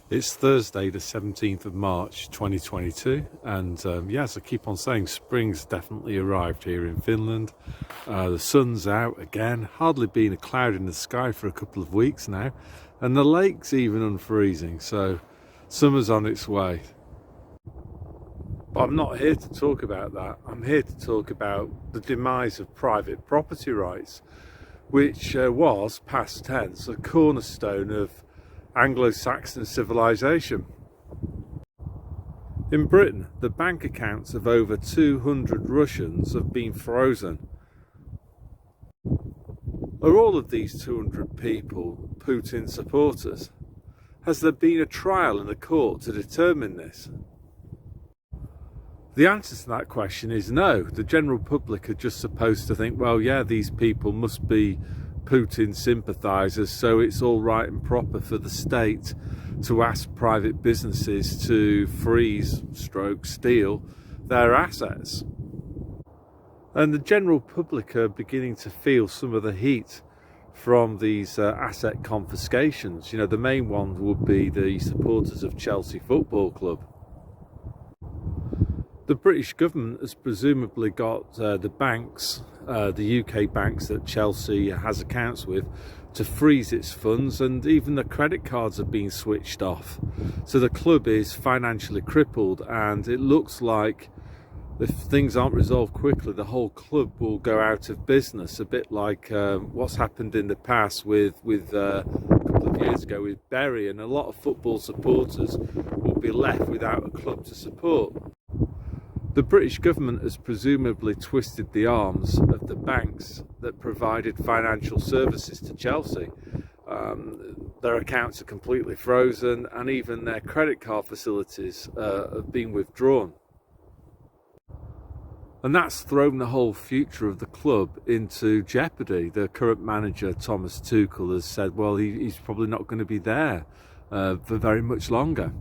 It's Thursday, the 17th of March 2022, and yes, I keep on saying spring's definitely arrived here in Finland. The sun's out again, hardly been a cloud in the sky for a couple of weeks now, and the lake's even unfreezing, so summer's on its way. But I'm not here to talk about that. I'm here to talk about the demise of private property rights, which was, past tense, a cornerstone of Anglo-Saxon civilization. In Britain, the bank accounts of over 200 Russians have been frozen. Are all of these 200 people Putin supporters? Has there been a trial in the court to determine this? The answer to that question is no. The general public are just supposed to think, well, yeah, these people must be Putin sympathisers, so it's all right and proper for the state to ask private businesses to freeze, steal their assets. And the general public are beginning to feel some of the heat from these asset confiscations. You know, the main one would be the supporters of Chelsea Football Club. The British government has presumably got the banks, the UK banks that Chelsea has accounts with, to freeze its funds, and even the credit cards have been switched off. So the club is financially crippled, and it looks like if things aren't resolved quickly, the whole club will go out of business, a bit like what's happened in the past with a couple of years ago with Bury, and a lot of football supporters will be left without a club to support. The British government has presumably twisted the arms of the banks that provided financial services to Chelsea. Their accounts are completely frozen, and even their credit card facilities have been withdrawn. And that's thrown the whole future of the club into jeopardy. The current manager, Thomas Tuchel, has said, well, he's probably not going to be there for very much longer.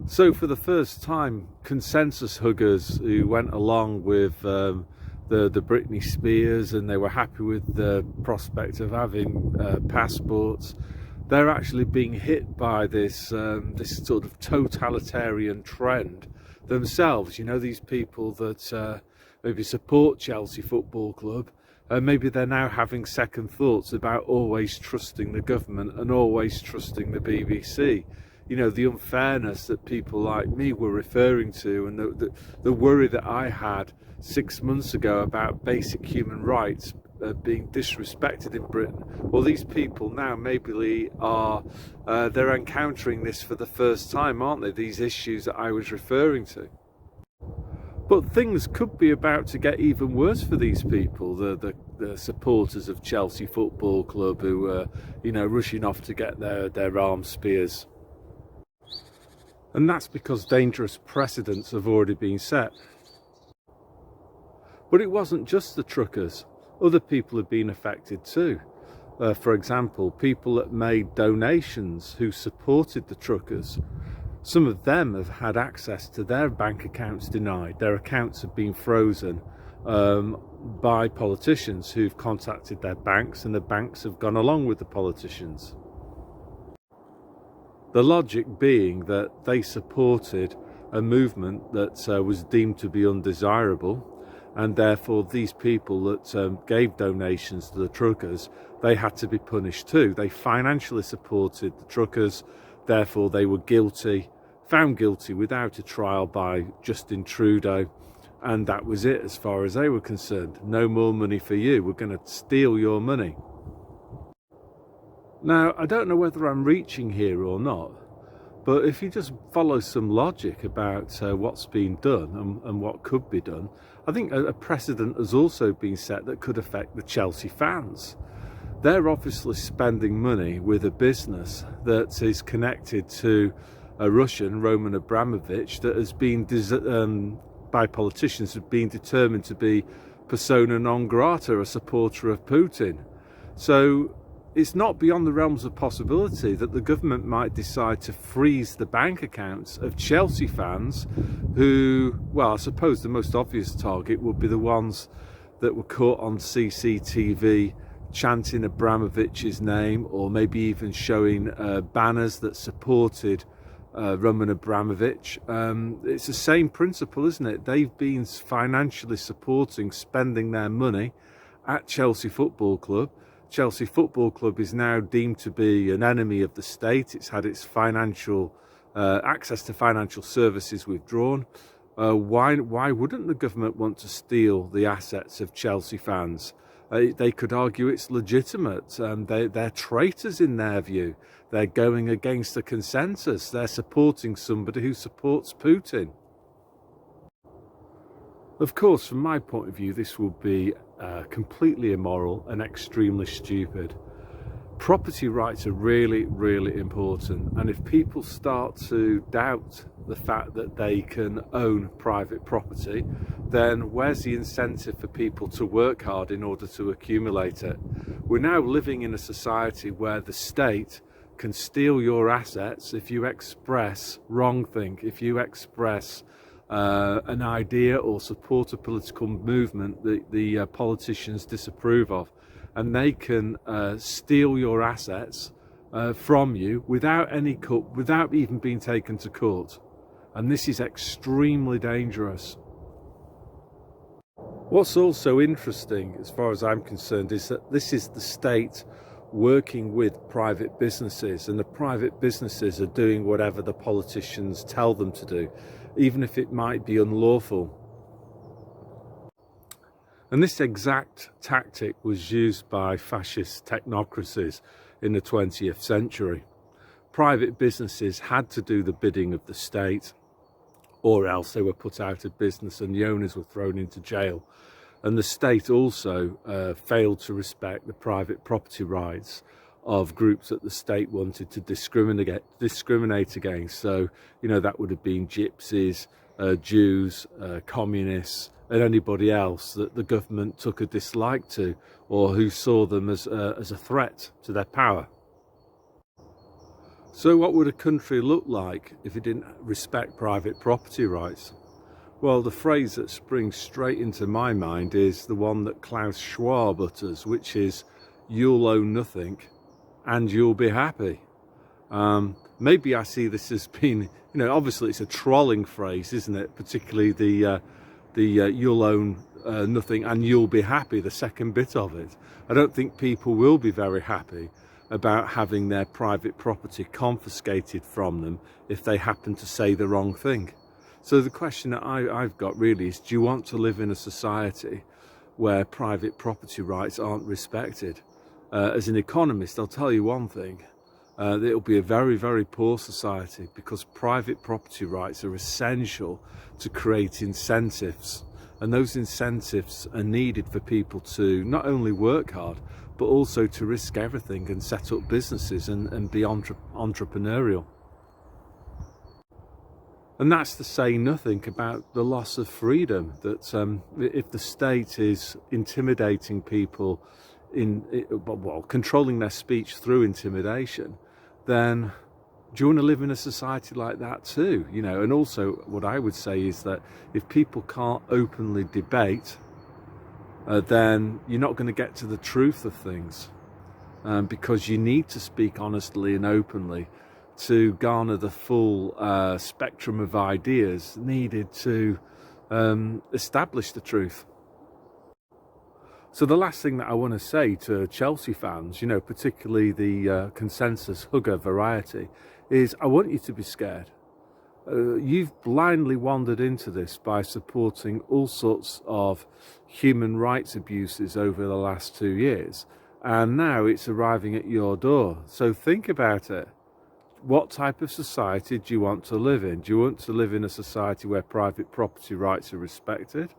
So for the first time, consensus huggers who went along with the Britney Spears, and they were happy with the prospect of having passports, they're actually being hit by this this sort of totalitarian trend themselves. You know, these people that maybe support Chelsea Football Club, maybe they're now having second thoughts about always trusting the government and always trusting the BBC. You know, the unfairness that people like me were referring to, and the worry that I had 6 months ago about basic human rights being disrespected in Britain. Well, these people now maybe are, they're encountering this for the first time, aren't they? These issues that I was referring to. But things could be about to get even worse for these people, the supporters of Chelsea Football Club who are, you know, rushing off to get their armed spears. And that's because dangerous precedents have already been set. But it wasn't just the truckers. Other people have been affected too. For example, people that made donations who supported the truckers. Some of them have had access to their bank accounts denied. Their accounts have been frozen by politicians who've contacted their banks, and the banks have gone along with the politicians. The logic being that they supported a movement that was deemed to be undesirable, and therefore these people that gave donations to the truckers, they had to be punished too. They financially supported the truckers, therefore they were guilty, found guilty without a trial by Justin Trudeau, and that was it as far as they were concerned. No more money for you, we're going to steal your money. Now, I don't know whether I'm reaching here or not, but if you just follow some logic about what's been done and what could be done, I think a precedent has also been set that could affect the Chelsea fans. They're obviously spending money with a business that is connected to a Russian, Roman Abramovich, that has been, by politicians, have been determined to be persona non grata, a supporter of Putin. So it's not beyond the realms of possibility that the government might decide to freeze the bank accounts of Chelsea fans who, well, I suppose the most obvious target would be the ones that were caught on CCTV chanting Abramovich's name, or maybe even showing banners that supported Roman Abramovich. It's the same principle, isn't it? They've been financially supporting, spending their money at Chelsea Football Club. Chelsea Football Club is now deemed to be an enemy of the state. It's had its financial access to financial services withdrawn. Why wouldn't the government want to steal the assets of Chelsea fans? They could argue it's legitimate. They're traitors in their view. They're going against the consensus. They're supporting somebody who supports Putin. Of course, from my point of view, this will be completely immoral and extremely stupid. Property rights are really, really important. And if people start to doubt the fact that they can own private property, then where's the incentive for people to work hard in order to accumulate it? We're now living in a society where the state can steal your assets if you express wrongthink, if you express an idea or support a political movement that the politicians disapprove of, and they can steal your assets from you without even being taken to court. And this is extremely dangerous. What's also interesting, as far as I'm concerned, is that this is the state working with private businesses, and the private businesses are doing whatever the politicians tell them to do, even if it might be unlawful. And this exact tactic was used by fascist technocracies in the 20th century. Private businesses had to do the bidding of the state, or else they were put out of business and the owners were thrown into jail. And the state also failed to respect the private property rights of groups that the state wanted to discriminate against. So, that would have been gypsies, Jews, communists, and anybody else that the government took a dislike to, or who saw them as a threat to their power. So what would a country look like if it didn't respect private property rights? Well, the phrase that springs straight into my mind is the one that Klaus Schwab utters, which is, "You'll own nothing and you'll be happy." Maybe I see this as being, obviously it's a trolling phrase, isn't it? Particularly the you'll own nothing and you'll be happy, the second bit of it. I don't think people will be very happy about having their private property confiscated from them if they happen to say the wrong thing. So the question that I've got really is, do you want to live in a society where private property rights aren't respected? As an economist, I'll tell you one thing. It'll be a very, very poor society, because private property rights are essential to create incentives. And those incentives are needed for people to not only work hard, but also to risk everything and set up businesses and be entrepreneurial. And that's to say nothing about the loss of freedom, that if the state is intimidating people, controlling their speech through intimidation, then do you want to live in a society like that too? And also what I would say is that if people can't openly debate, then you're not going to get to the truth of things, because you need to speak honestly and openly to garner the full spectrum of ideas needed to establish the truth. So the last thing that I want to say to Chelsea fans, particularly the consensus hugger variety, is I want you to be scared. You've blindly wandered into this by supporting all sorts of human rights abuses over the last 2 years, and now it's arriving at your door. So think about it. What type of society do you want to live in? Do you want to live in a society where private property rights are respected?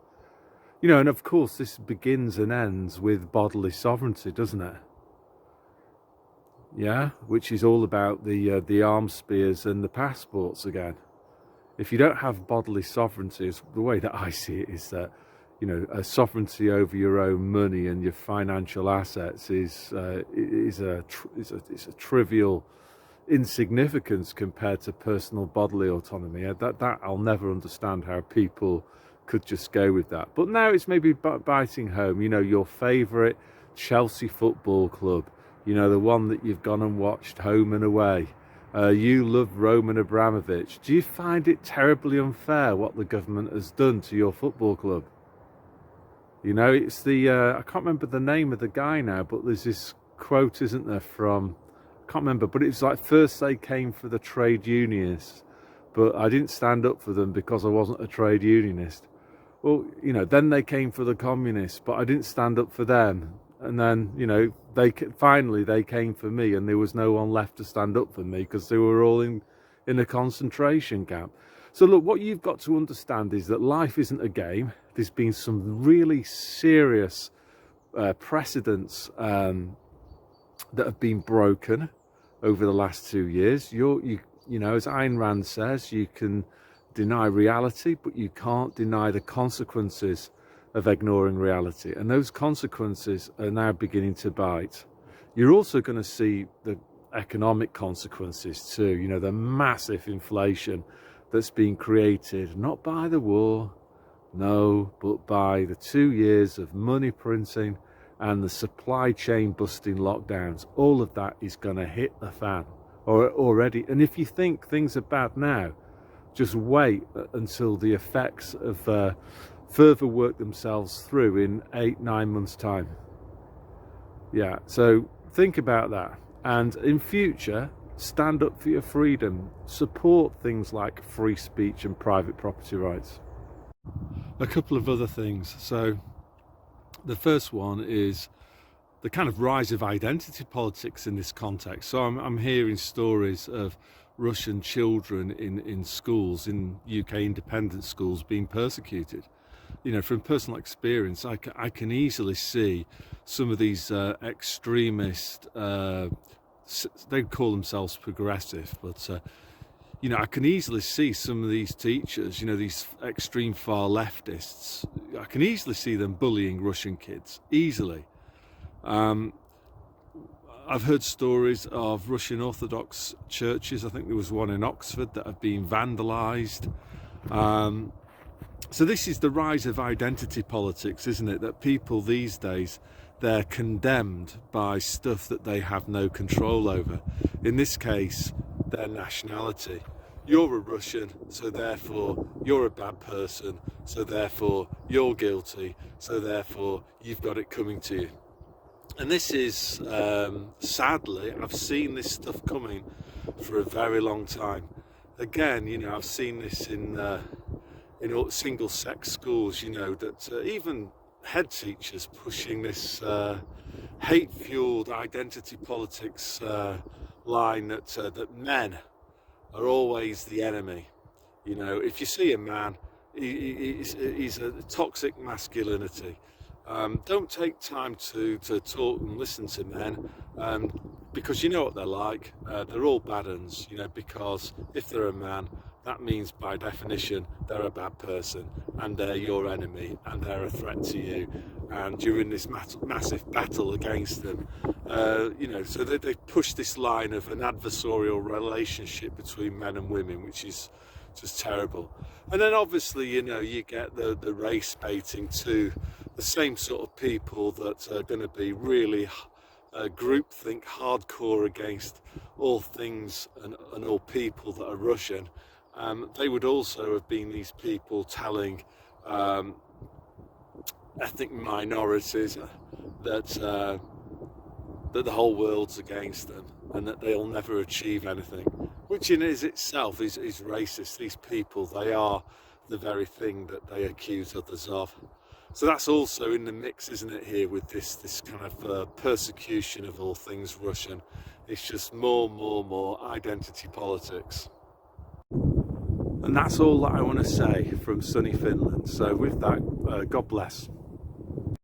And of course this begins and ends with bodily sovereignty, doesn't it? Yeah, which is all about the arms spears and the passports again. If you don't have bodily sovereignty, the way that I see it is that, a sovereignty over your own money and your financial assets is a trivial insignificance compared to personal bodily autonomy. That I'll never understand how people could just go with that. But now it's maybe biting home. Your favourite Chelsea Football Club, you know, the one that you've gone and watched home and away. You love Roman Abramovich. Do you find it terribly unfair what the government has done to your football club? You know, it's the, I can't remember the name of the guy now, but there's this quote, isn't there, from, I can't remember, but it's like, first they came for the trade unionists, but I didn't stand up for them because I wasn't a trade unionist. Well, you know, then they came for the communists, but I didn't stand up for them. And then, you know, finally they came for me, and there was no one left to stand up for me because they were all in a concentration camp. So look, what you've got to understand is that life isn't a game. There's been some really serious precedents that have been broken over the last 2 years. You know, as Ayn Rand says, you can deny reality, but you can't deny the consequences of ignoring reality. And those consequences are now beginning to bite. You're also going to see the economic consequences too. You know, the massive inflation that's been created, not by the war, no, but by the 2 years of money printing and the supply chain busting lockdowns. All of that is going to hit the fan already. And if you think things are bad now, just wait until the effects of further work themselves through in 8-9 months' time. Yeah, so think about that. And in future, stand up for your freedom. Support things like free speech and private property rights. A couple of other things. So the first one is the kind of rise of identity politics in this context. So I'm hearing stories of Russian children in schools, in UK independent schools, being persecuted. You know, from personal experience, I can easily see some of these extremist, they call themselves progressive, but you know, I can easily see some of these teachers, you know, these extreme far leftists, I can easily see them bullying Russian kids, easily. I've heard stories of Russian Orthodox churches, I think there was one in Oxford, that have been vandalised. So this is the rise of identity politics, isn't it? That people these days, they're condemned by stuff that they have no control over. In this case, their nationality. You're a Russian, so therefore you're a bad person, so therefore you're guilty, so therefore you've got it coming to you. And this is, sadly, I've seen this stuff coming for a very long time. Again, you know, I've seen this in single-sex schools, you know, that even head teachers pushing this hate-fueled identity politics line that men are always the enemy. You know, if you see a man, he's a toxic masculinity. Don't take time to talk and listen to men, because you know what they're like. They're all bad uns, you know, because if they're a man, that means by definition they're a bad person, and they're your enemy, and they're a threat to you, and you're in this massive battle against them. You know, so they push this line of an adversarial relationship between men and women, which is just terrible. And then obviously, you know, you get the race baiting too, the same sort of people that are going to be really groupthink hardcore against all things and all people that are Russian. They would also have been these people telling ethnic minorities that the whole world's against them and that they'll never achieve anything, which in itself is racist. These people, they are the very thing that they accuse others of. So that's also in the mix, isn't it, here with this kind of persecution of all things Russian. It's just more identity politics. And that's all that I want to say from sunny Finland. So with that, God bless.